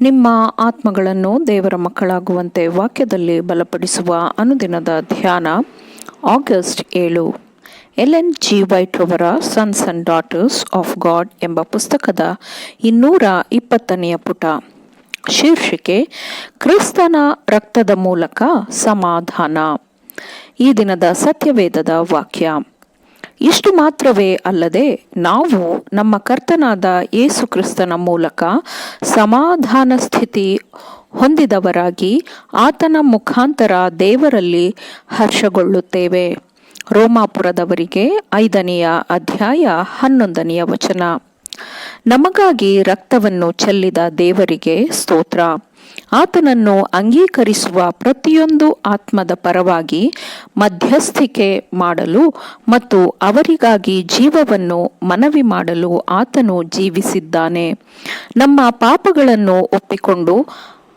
ನಿಮ್ಮ ಆತ್ಮಗಳನ್ನು ದೇವರ ಮಕ್ಕಳಾಗುವಂತೆ ವಾಕ್ಯದಲ್ಲಿ ಬಲಪಡಿಸುವ ಅನುದಿನದ ಧ್ಯಾನ ಆಗಸ್ಟ್ 7. ಎಲೆನ್ ಜಿ ವೈಟ್ ರವರ sons and daughters of god ಎಂಬ ಪುಸ್ತಕದ 220ನೇ ಪುಟ. ಶೀರ್ಷಿಕೆ ಕ್ರಿಸ್ತನ ರಕ್ತದ ಮೂಲಕ ಸಮಾಧಾನ. ಈ ದಿನದ ಸತ್ಯವೇದದ ವಾಕ್ಯ: ಇಷ್ಟು ಮಾತ್ರವೇ ಅಲ್ಲದೆ ನಾವು ನಮ್ಮ ಕರ್ತನಾದ ಯೇಸು ಕ್ರಿಸ್ತನ ಮೂಲಕ ಸಮಾಧಾನ ಸ್ಥಿತಿ ಹೊಂದಿದವರಾಗಿ ಆತನ ಮುಖಾಂತರ ದೇವರಲ್ಲಿ ಹರ್ಷಗೊಳ್ಳುತ್ತೇವೆ. ರೋಮಾಪುರದವರಿಗೆ 5ನೇ ಅಧ್ಯಾಯ 11ನೇ ವಚನ. ನಮಗಾಗಿ ರಕ್ತವನ್ನು ಚೆಲ್ಲಿದ ದೇವರಿಗೆ ಸ್ತೋತ್ರ. ಆತನನ್ನು ಅಂಗೀಕರಿಸುವ ಪ್ರತಿಯೊಂದು ಆತ್ಮದ ಪರವಾಗಿ ಮಧ್ಯಸ್ಥಿಕೆ ಮಾಡಲು ಮತ್ತು ಅವರಿಗಾಗಿ ಜೀವವನ್ನು ಮನವಿ ಮಾಡಲು ಆತನು ಜೀವಿಸಿದ್ದಾನೆ. ನಮ್ಮ ಪಾಪಗಳನ್ನು ಒಪ್ಪಿಕೊಂಡು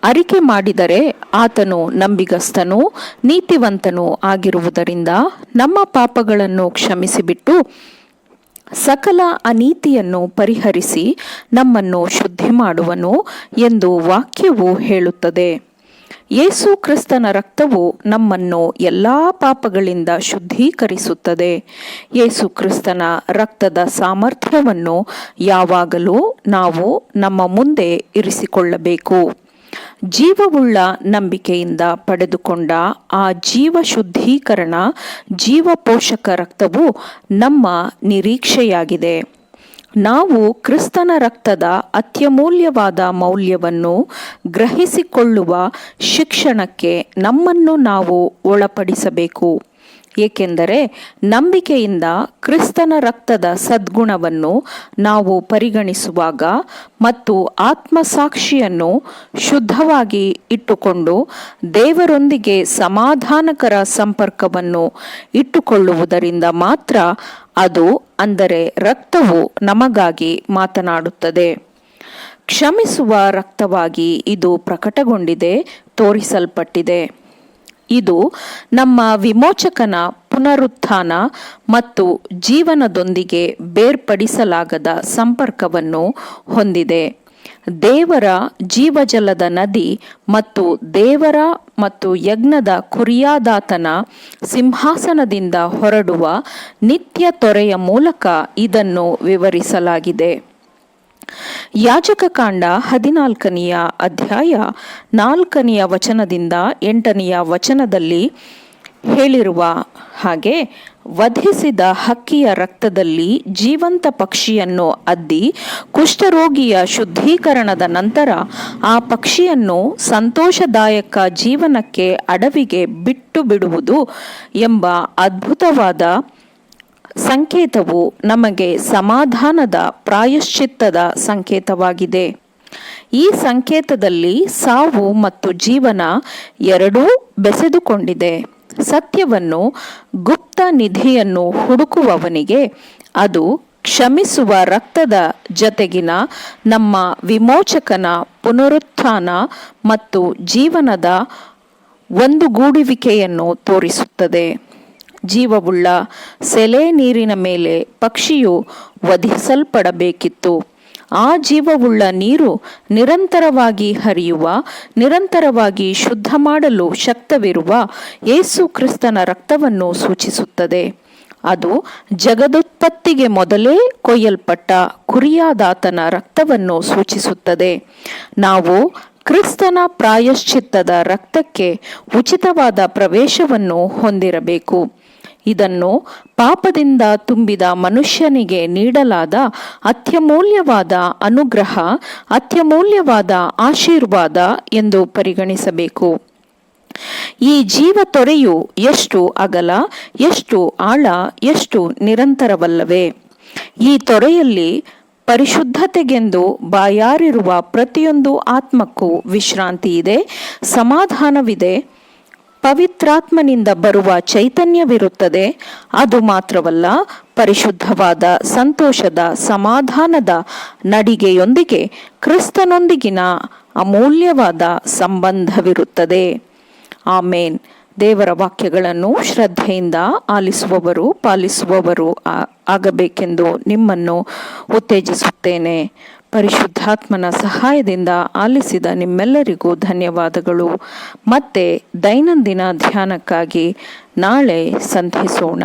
ಅರಿಕೆ ಮಾಡಿದರೆ ಆತನು ನಂಬಿಗಸ್ತನೂ ನೀತಿವಂತನೂ ಆಗಿರುವುದರಿಂದ ನಮ್ಮ ಪಾಪಗಳನ್ನು ಕ್ಷಮಿಸಿಬಿಟ್ಟು ಸಕಲ ಅನೀತಿಯನ್ನು ಪರಿಹರಿಸಿ ನಮ್ಮನ್ನು ಶುದ್ಧಿ ಮಾಡುವನು ಎಂದು ವಾಕ್ಯವು ಹೇಳುತ್ತದೆ. ಯೇಸು ಕ್ರಿಸ್ತನ ರಕ್ತವು ನಮ್ಮನ್ನು ಎಲ್ಲಾ ಪಾಪಗಳಿಂದ ಶುದ್ಧೀಕರಿಸುತ್ತದೆ. ಯೇಸು ಕ್ರಿಸ್ತನ ರಕ್ತದ ಸಾಮರ್ಥ್ಯವನ್ನು ಯಾವಾಗಲೂ ನಾವು ನಮ್ಮ ಮುಂದೆ ಇರಿಸಿಕೊಳ್ಳಬೇಕು. ಜೀವವುಳ್ಳ ನಂಬಿಕೆಯಿಂದ ಪಡೆದುಕೊಂಡ ಆ ಜೀವ ಶುದ್ಧೀಕರಣ ಜೀವ ಪೋಷಕ ರಕ್ತವು ನಮ್ಮ ನಿರೀಕ್ಷೆಯಾಗಿದೆ. ನಾವು ಕ್ರಿಸ್ತನ ರಕ್ತದ ಅತ್ಯಮೂಲ್ಯವಾದ ಮೌಲ್ಯವನ್ನು ಗ್ರಹಿಸಿಕೊಳ್ಳುವ ಶಿಕ್ಷಣಕ್ಕೆ ನಮ್ಮನ್ನು ನಾವು ಒಳಪಡಿಸಬೇಕು. ಏಕೆಂದರೆ ನಂಬಿಕೆಯಿಂದ ಕ್ರಿಸ್ತನ ರಕ್ತದ ಸದ್ಗುಣವನ್ನು ನಾವು ಪರಿಗಣಿಸುವಾಗ ಮತ್ತು ಆತ್ಮಸಾಕ್ಷಿಯನ್ನು ಶುದ್ಧವಾಗಿ ಇಟ್ಟುಕೊಂಡು ದೇವರೊಂದಿಗೆ ಸಮಾಧಾನಕರ ಸಂಪರ್ಕವನ್ನು ಇಟ್ಟುಕೊಳ್ಳುವುದರಿಂದ ಮಾತ್ರ ಅದು, ಅಂದರೆ ರಕ್ತವು, ನಮಗಾಗಿ ಮಾತನಾಡುತ್ತದೆ. ಕ್ಷಮಿಸುವ ರಕ್ತವಾಗಿ ಇದು ಪ್ರಕಟಗೊಂಡಿದೆ, ತೋರಿಸಲ್ಪಟ್ಟಿದೆ. ಇದು ನಮ್ಮ ವಿಮೋಚಕನ ಪುನರುತ್ಥಾನ ಮತ್ತು ಜೀವನದೊಂದಿಗೆ ಬೇರ್ಪಡಿಸಲಾಗದ ಸಂಪರ್ಕವನ್ನು ಹೊಂದಿದೆ. ದೇವರ ಜೀವಜಲದ ನದಿ ಮತ್ತು ದೇವರ ಮತ್ತು ಯಜ್ಞದ ಕುರಿಯಾದಾತನ ಸಿಂಹಾಸನದಿಂದ ಹೊರಡುವ ನಿತ್ಯ ತೊರೆಯ ಮೂಲಕ ಇದನ್ನು ವಿವರಿಸಲಾಗಿದೆ. ಯಾಜಕಕಾಂಡ 14ನೇ ಅಧ್ಯಾಯ 4ನೇ ವಚನದಿಂದ 8ನೇ ವಚನದಲ್ಲಿ ಹೇಳಿರುವ ಹಾಗೆ, ವಧಿಸಿದ ಹಕ್ಕಿಯ ರಕ್ತದಲ್ಲಿ ಜೀವಂತ ಪಕ್ಷಿಯನ್ನು ಅದ್ದಿ ಕುಷ್ಠರೋಗಿಯ ಶುದ್ಧೀಕರಣದ ನಂತರ ಆ ಪಕ್ಷಿಯನ್ನು ಸಂತೋಷದಾಯಕ ಜೀವನಕ್ಕೆ ಅಡವಿಗೆ ಬಿಟ್ಟು ಬಿಡುವುದು ಎಂಬ ಅದ್ಭುತವಾದ ಸಂಕೇತವು ನಮಗೆ ಸಮಾಧಾನದ ಪ್ರಾಯಶ್ಚಿತ್ತದ ಸಂಕೇತವಾಗಿದೆ. ಈ ಸಂಕೇತದಲ್ಲಿ ಸಾವು ಮತ್ತು ಜೀವನ ಎರಡೂ ಬೆಸೆದುಕೊಂಡಿದೆ. ಸತ್ಯವನ್ನು, ಗುಪ್ತ ನಿಧಿಯನ್ನು ಹುಡುಕುವವನಿಗೆ ಅದು ಕ್ಷಮಿಸುವ ರಕ್ತದ ಜತೆಗಿನ ನಮ್ಮ ವಿಮೋಚಕನ ಪುನರುತ್ಥಾನ ಮತ್ತು ಜೀವನದ ಒಂದುಗೂಡುವಿಕೆಯನ್ನು ತೋರಿಸುತ್ತದೆ. ಜೀವವುಳ್ಳ ಸೆಲೆ ನೀರಿನ ಮೇಲೆ ಪಕ್ಷಿಯು ವಧಿಸಲ್ಪಡಬೇಕಿತ್ತು. ಆ ಜೀವವುಳ್ಳ ನೀರು ನಿರಂತರವಾಗಿ ಹರಿಯುವ, ನಿರಂತರವಾಗಿ ಶುದ್ಧ ಮಾಡಲು ಶಕ್ತವಿರುವ ಯೇಸು ಕ್ರಿಸ್ತನ ರಕ್ತವನ್ನು ಸೂಚಿಸುತ್ತದೆ. ಅದು ಜಗದುತ್ಪತ್ತಿಗೆ ಮೊದಲೇ ಕೊಯ್ಯಲ್ಪಟ್ಟ ಕುರಿಯಾದಾತನ ರಕ್ತವನ್ನು ಸೂಚಿಸುತ್ತದೆ. ನಾವು ಕ್ರಿಸ್ತನ ಪ್ರಾಯಶ್ಚಿತ್ತದ ರಕ್ತಕ್ಕೆ ಉಚಿತವಾದ ಪ್ರವೇಶವನ್ನು ಹೊಂದಿರಬೇಕು. ಇದನ್ನು ಪಾಪದಿಂದ ತುಂಬಿದ ಮನುಷ್ಯನಿಗೆ ನೀಡಲಾದ ಅತ್ಯಮೂಲ್ಯವಾದ ಅನುಗ್ರಹ, ಅತ್ಯಮೂಲ್ಯವಾದ ಆಶೀರ್ವಾದ ಎಂದು ಪರಿಗಣಿಸಬೇಕು. ಈ ಜೀವ ತೊರೆಯು ಎಷ್ಟು ಅಗಲ, ಎಷ್ಟು ಆಳ, ಎಷ್ಟು ನಿರಂತರವಲ್ಲವೇ! ಈ ತೊರೆಯಲ್ಲಿ ಪರಿಶುದ್ಧತೆಗೆಂದು ಬಾಯಾರಿರುವ ಪ್ರತಿಯೊಂದು ಆತ್ಮಕ್ಕೂ ವಿಶ್ರಾಂತಿ ಇದೆ, ಸಮಾಧಾನವಿದೆ, ಪವಿತ್ರಾತ್ಮನಿಂದ ಬರುವ ಚೈತನ್ಯವಿರುತ್ತದೆ. ಅದು ಮಾತ್ರವಲ್ಲ, ಪರಿಶುದ್ಧವಾದ ಸಂತೋಷದ ಸಮಾಧಾನದ ನಡಿಗೆಯೊಂದಿಗೆ ಕ್ರಿಸ್ತನೊಂದಿಗಿನ ಅಮೂಲ್ಯವಾದ ಸಂಬಂಧವಿರುತ್ತದೆ. ಆಮೇನ್. ದೇವರ ವಾಕ್ಯಗಳನ್ನು ಶ್ರದ್ಧೆಯಿಂದ ಆಲಿಸುವವರು, ಪಾಲಿಸುವವರು ಆಗಬೇಕೆಂದು ನಿಮ್ಮನ್ನು ಉತ್ತೇಜಿಸುತ್ತೇನೆ. ಪರಿಶುದ್ಧಾತ್ಮನ ಸಹಾಯದಿಂದ ಆಲಿಸಿದ ನಿಮ್ಮೆಲ್ಲರಿಗೂ ಧನ್ಯವಾದಗಳು. ಮತ್ತೆ ದೈನಂದಿನ ಧ್ಯಾನಕ್ಕಾಗಿ ನಾಳೆ ಸಂಧಿಸೋಣ.